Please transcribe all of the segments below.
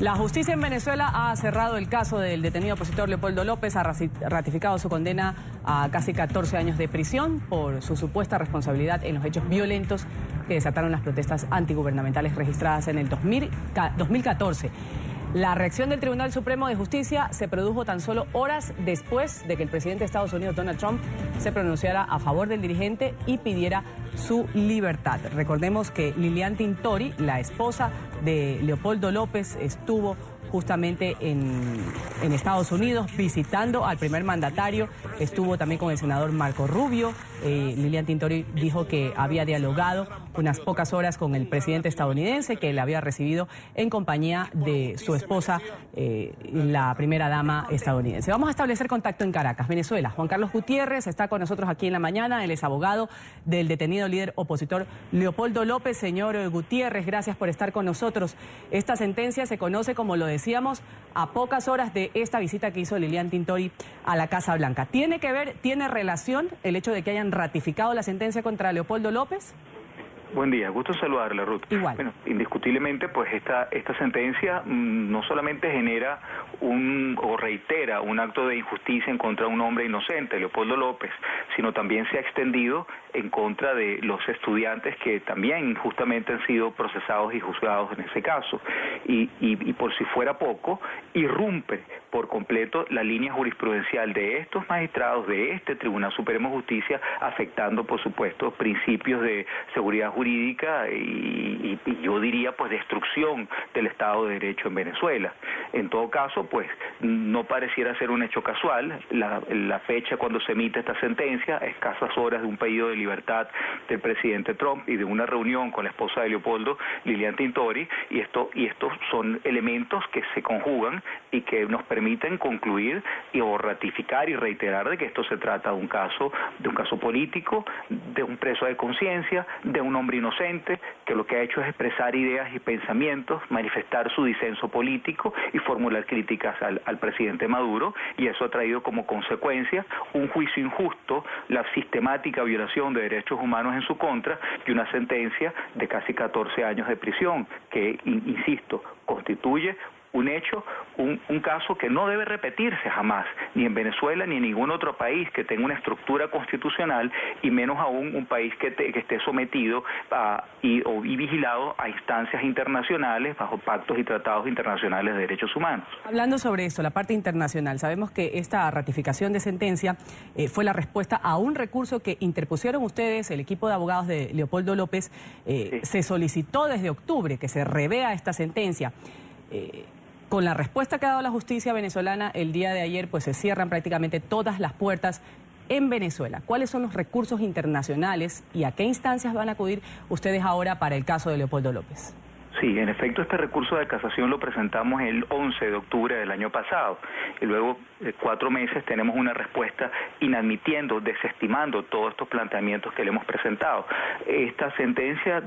La justicia en Venezuela ha cerrado el caso del detenido opositor Leopoldo López, ha ratificado su condena a casi 14 años de prisión por su supuesta responsabilidad en los hechos violentos que desataron las protestas antigubernamentales registradas en el 2014. La reacción del Tribunal Supremo de Justicia se produjo tan solo horas después de que el presidente de Estados Unidos, Donald Trump, se pronunciara a favor del dirigente y pidiera su libertad. Recordemos que Lilian Tintori, la esposa de Leopoldo López, estuvo justamente en Estados Unidos visitando al primer mandatario, estuvo también con el senador Marco Rubio. Lilian Tintori dijo que había dialogado unas pocas horas con el presidente estadounidense, que le había recibido en compañía de su esposa, la primera dama estadounidense. Vamos a establecer contacto en Caracas, Venezuela. Juan Carlos Gutiérrez está con nosotros aquí en la mañana. Él es abogado del detenido líder opositor Leopoldo López. Señor Gutiérrez, gracias por estar con nosotros. Esta sentencia se conoce, como lo decíamos, a pocas horas de esta visita que hizo Lilian Tintori a la Casa Blanca. ¿Tiene que ver, tiene relación el hecho de que hayan ratificado la sentencia contra Leopoldo López? Buen día, gusto saludarle, Ruth. Igual. Bueno, indiscutiblemente, pues esta sentencia no solamente genera o reitera un acto de injusticia en contra de un hombre inocente, Leopoldo López, sino también se ha extendido en contra de los estudiantes que también injustamente han sido procesados y juzgados en ese caso. Y por si fuera poco, irrumpe por completo la línea jurisprudencial de estos magistrados, de este Tribunal Supremo de Justicia, afectando, por supuesto, principios de seguridad jurídica y yo diría, pues, destrucción del Estado de Derecho en Venezuela. En todo caso, pues, no pareciera ser un hecho casual. La fecha cuando se emite esta sentencia, a escasas horas de un pedido de libertad del presidente Trump y de una reunión con la esposa de Leopoldo, Lilian Tintori, y estos son elementos que se conjugan y que nos permiten concluir o ratificar y reiterar de que esto se trata de un caso político, de un preso de conciencia, de un hombre inocente que lo que ha hecho es expresar ideas y pensamientos, manifestar su disenso político y formular críticas al presidente Maduro, y eso ha traído como consecuencia un juicio injusto, la sistemática violación de derechos humanos en su contra y una sentencia de casi 14 años de prisión que, insisto, constituye un hecho, un caso que no debe repetirse jamás, ni en Venezuela ni en ningún otro país que tenga una estructura constitucional, y menos aún un país que esté sometido y vigilado a instancias internacionales bajo pactos y tratados internacionales de derechos humanos. Hablando sobre eso, la parte internacional, sabemos que esta ratificación de sentencia fue la respuesta a un recurso que interpusieron ustedes, el equipo de abogados de Leopoldo López. Sí. Se solicitó desde octubre que se revea esta sentencia. Con la respuesta que ha dado la justicia venezolana el día de ayer, pues se cierran prácticamente todas las puertas en Venezuela. ¿Cuáles son los recursos internacionales y a qué instancias van a acudir ustedes ahora para el caso de Leopoldo López? Sí, en efecto, este recurso de casación lo presentamos el 11 de octubre del año pasado y luego de 4 meses tenemos una respuesta inadmitiendo, desestimando todos estos planteamientos que le hemos presentado. Esta sentencia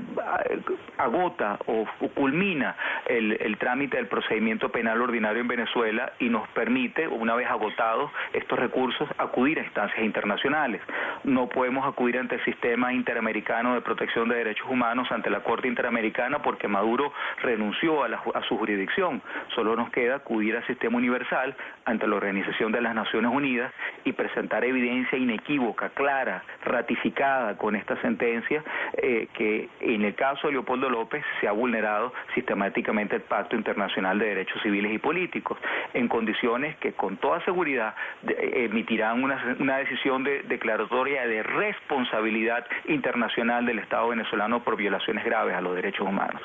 agota o culmina el trámite del procedimiento penal ordinario en Venezuela y nos permite, una vez agotados estos recursos, acudir a instancias internacionales. No podemos acudir ante el Sistema Interamericano de Protección de Derechos Humanos, ante la Corte Interamericana, porque Maduro renunció a su jurisdicción. Solo nos queda acudir al Sistema Universal ante la Organización de las Naciones Unidas y presentar evidencia inequívoca, clara, ratificada con esta sentencia, que en el caso de Leopoldo López se ha vulnerado sistemáticamente el Pacto Internacional de Derechos Civiles y Políticos, en condiciones que con toda seguridad emitirán una decisión declaratoria de responsabilidad internacional del Estado venezolano por violaciones graves a los derechos humanos.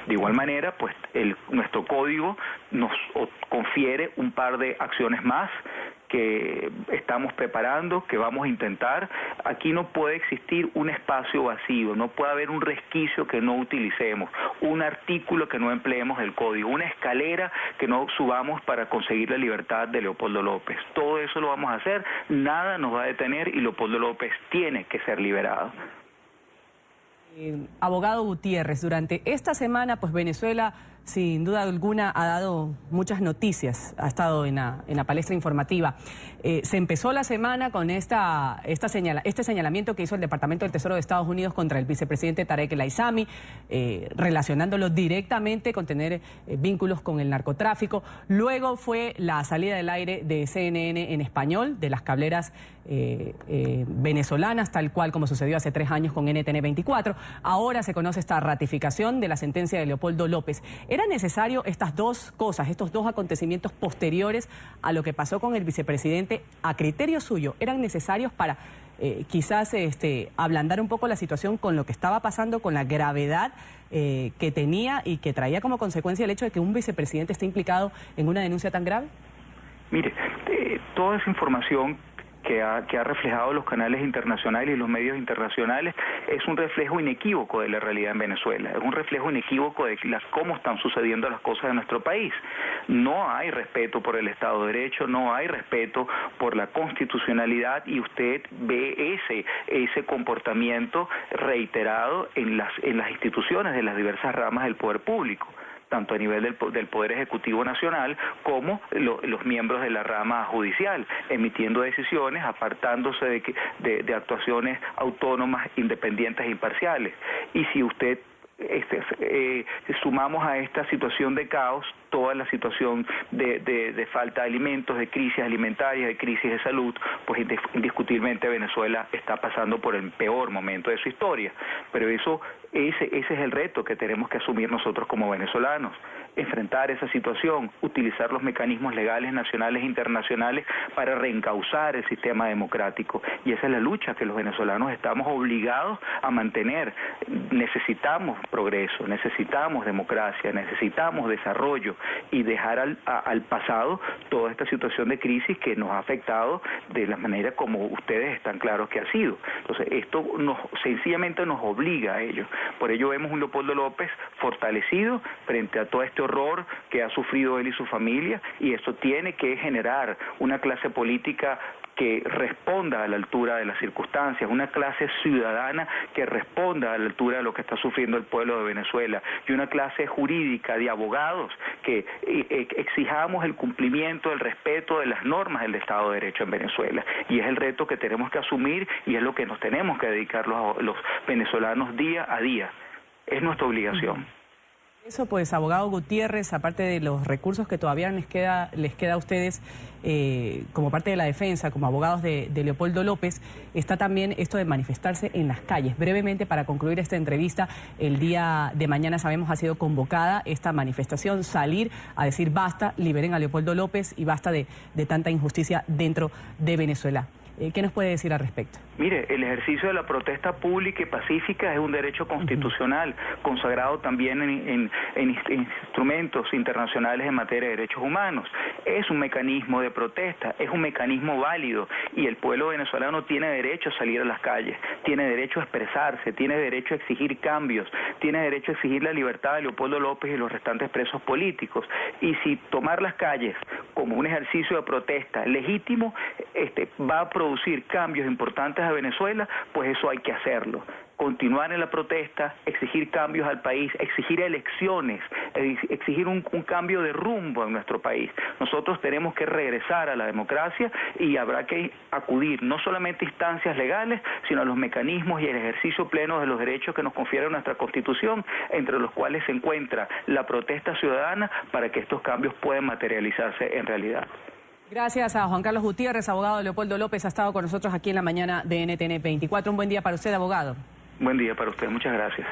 De igual manera, pues nuestro código nos confiere un par de acciones más que estamos preparando, que vamos a intentar. Aquí no puede existir un espacio vacío, no puede haber un resquicio que no utilicemos, un artículo que no empleemos del código, una escalera que no subamos para conseguir la libertad de Leopoldo López. Todo eso lo vamos a hacer, nada nos va a detener y Leopoldo López tiene que ser liberado. Abogado Gutiérrez, durante esta semana, pues Venezuela sin duda alguna ha dado muchas noticias, ha estado en la palestra informativa. Se empezó la semana con este señalamiento que hizo el Departamento del Tesoro de Estados Unidos contra el vicepresidente Tarek El Aissami, relacionándolo directamente con tener vínculos con el narcotráfico. Luego fue la salida del aire de CNN en español, de las cableras venezolanas, tal cual como sucedió hace 3 años con NTN 24. Ahora se conoce esta ratificación de la sentencia de Leopoldo López. ¿Era necesario estas dos cosas, estos dos acontecimientos posteriores a lo que pasó con el vicepresidente, a criterio suyo, eran necesarios para quizás ablandar un poco la situación con lo que estaba pasando, con la gravedad que tenía y que traía como consecuencia el hecho de que un vicepresidente esté implicado en una denuncia tan grave? Mire, toda esa información que ha reflejado los canales internacionales y los medios internacionales es un reflejo inequívoco de la realidad en Venezuela, es un reflejo inequívoco de cómo están sucediendo las cosas en nuestro país. No hay respeto por el Estado de Derecho, no hay respeto por la constitucionalidad, y usted ve ese comportamiento reiterado en las instituciones de las diversas ramas del poder público, tanto a nivel del Poder Ejecutivo Nacional como los miembros de la rama judicial, emitiendo decisiones, apartándose de actuaciones autónomas, independientes e imparciales. Y si usted sumamos a esta situación de caos toda la situación de falta de alimentos, de crisis alimentarias, de crisis de salud, pues indiscutiblemente Venezuela está pasando por el peor momento de su historia. Pero ese es el reto que tenemos que asumir nosotros como venezolanos, enfrentar esa situación, utilizar los mecanismos legales nacionales e internacionales para reencauzar el sistema democrático. Y esa es la lucha que los venezolanos estamos obligados a mantener. Necesitamos progreso, necesitamos democracia, necesitamos desarrollo, y dejar al pasado toda esta situación de crisis que nos ha afectado de la manera como ustedes están claros que ha sido. Entonces, esto sencillamente nos obliga a ello. Por ello vemos un Leopoldo López fortalecido frente a todo este horror que ha sufrido él y su familia, y esto tiene que generar una clase política que responda a la altura de las circunstancias, una clase ciudadana que responda a la altura de lo que está sufriendo el pueblo de Venezuela, y una clase jurídica de abogados que exijamos el cumplimiento, el respeto de las normas del Estado de Derecho en Venezuela. Y es el reto que tenemos que asumir, y es lo que nos tenemos que dedicar los venezolanos día a día. Es nuestra obligación. Eso, pues, abogado Gutiérrez, aparte de los recursos que todavía les queda a ustedes como parte de la defensa, como abogados de Leopoldo López, está también esto de manifestarse en las calles. Brevemente, para concluir esta entrevista, el día de mañana sabemos ha sido convocada esta manifestación, salir a decir basta, liberen a Leopoldo López y basta de tanta injusticia dentro de Venezuela. ¿Qué nos puede decir al respecto? Mire, el ejercicio de la protesta pública y pacífica es un derecho constitucional, consagrado también en instrumentos internacionales en materia de derechos humanos. Es un mecanismo de protesta, es un mecanismo válido, y el pueblo venezolano tiene derecho a salir a las calles, tiene derecho a expresarse, tiene derecho a exigir cambios, tiene derecho a exigir la libertad de Leopoldo López y los restantes presos políticos. Y si tomar las calles como un ejercicio de protesta legítimo va a producir cambios importantes a Venezuela, pues eso hay que hacerlo. Continuar en la protesta, exigir cambios al país, exigir elecciones, exigir un cambio de rumbo en nuestro país. Nosotros tenemos que regresar a la democracia, y habrá que acudir no solamente a instancias legales, sino a los mecanismos y el ejercicio pleno de los derechos que nos confiere nuestra Constitución, entre los cuales se encuentra la protesta ciudadana, para que estos cambios puedan materializarse en realidad. Gracias a Juan Carlos Gutiérrez, abogado de Leopoldo López, ha estado con nosotros aquí en la mañana de NTN 24. Un buen día para usted, abogado. Buen día para usted, muchas gracias.